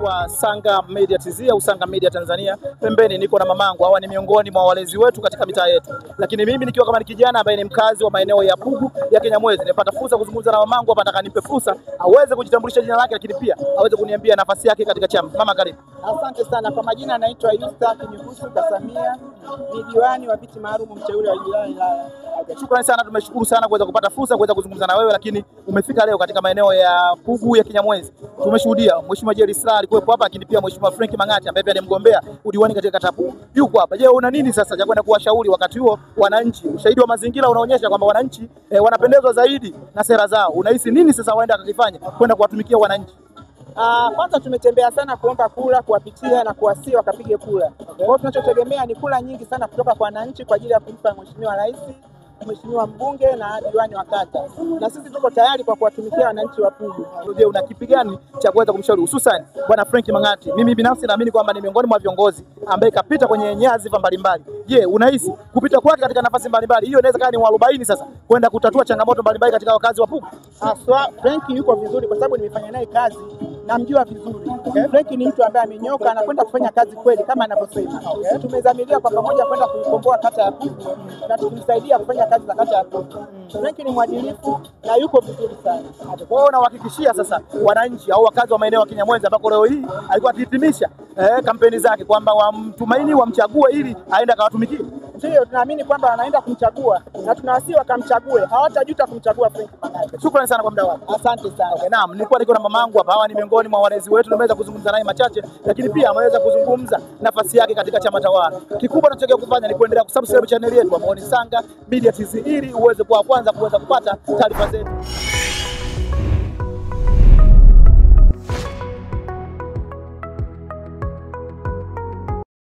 wa Sanga Media TZ au Sanga Media Tanzania. Pembeni niko na mamangu, hawa ni miongoni mwa walezi wetu katika mitaa yetu. Lakini mimi nikiwa kama ni kijana ambaye ni mkazi wa maeneo ya Pugu ya Kinyamwezi, nimepata fursa kuzungumza na mamangu hapa, nataka nipe fursa aweze kujitambulisha jina lake, lakini pia aweze kuniambia nafasi yake katika chama. Mama, karibu. Asante sana. Kwa majina anaitwa Yusta Kinyukusu Kasamia, ni diwani wa viti maalum mteule wa wilaya ya. Shukrani sana, tumeshukuru sana kuweza kupata fursa kuweza kuzungumza na wewe, lakini umefika leo katika maeneo ya Pugu ya Kinyamwezi. Tumeshuhudia Mheshimiwa Jerry Silaa alikuwepo hapa, lakini pia Mheshimiwa Frank Mang'ati ambaye pia ni mgombea udiwani katika kata Pugu yuko hapa. Je, una nini sasa cha kwenda kuwashauri wakati huo wananchi? Ushahidi wa mazingira unaonyesha kwamba wananchi wanapendezwa zaidi na sera zao. Unahisi nini sasa waenda akifanya kwenda kuwatumikia wananchi? Kwanza tumetembea sana kuomba kula, kuwapitia na kuwasihi wakapige kula. Kwa hiyo tunachotegemea ni kula nyingi sana kutoka kwa wananchi kwa ajili ya kumpa Mheshimiwa Rais, Mheshimiwa mbunge na diwani wa kata. Na sisi tuko tayari kwa kuwatumikia wananchi wa Pugu. Je, una kipi gani cha kuweza kumshauri hususan Bwana Frank Mang'ati? Mimi binafsi naamini kwamba ni miongoni mwa viongozi ambaye kapita kwenye nyadhifa mbalimbali. Je, unahisi kupita kwake katika nafasi mbalimbali hiyo inaweza kuwa ni mwarobaini sasa kwenda kutatua changamoto mbalimbali katika wakazi wa Pugu? Frank yuko vizuri kwa sababu nimefanya naye kazi, namjua vizuri. Frank ni mtu ambaye amenyoka, anakwenda kufanya kazi kweli kama anavyosema. Tumezamilia kwa pamoja kwenda kuikomboa kata ya Pugu na tukimsaidia kufanya kazi za kata ya Pugu. Frank ni mwadilifu na yuko vizuri sana. Kwa hiyo unawahakikishia sasa wananchi au wakazi wa maeneo ya Kinyamwezi ambako leo hii alikuwa akihitimisha kampeni zake kwamba wamtumaini, wamchague ili aende akawatumikie? Ndio, tunaamini kwamba wanaenda kumchagua na tunawasihi wakamchague, hawatajuta kumchagua Frank Mang'ati. Shukrani sana kwa muda wako. Asante sana. Naam, nilikuwa niko na mamangu hapa. Hawa ni miongoni mwa walezi wetu, nimeweza kuzungumza naye machache, lakini pia ameweza kuzungumza nafasi yake katika chama tawala. Kikubwa tunachotakiwa kufanya ni kuendelea kusubscribe channel yetu ambayo ni Sanga Media TZ ili uweze kuwa kwanza kuweza kupata taarifa zetu.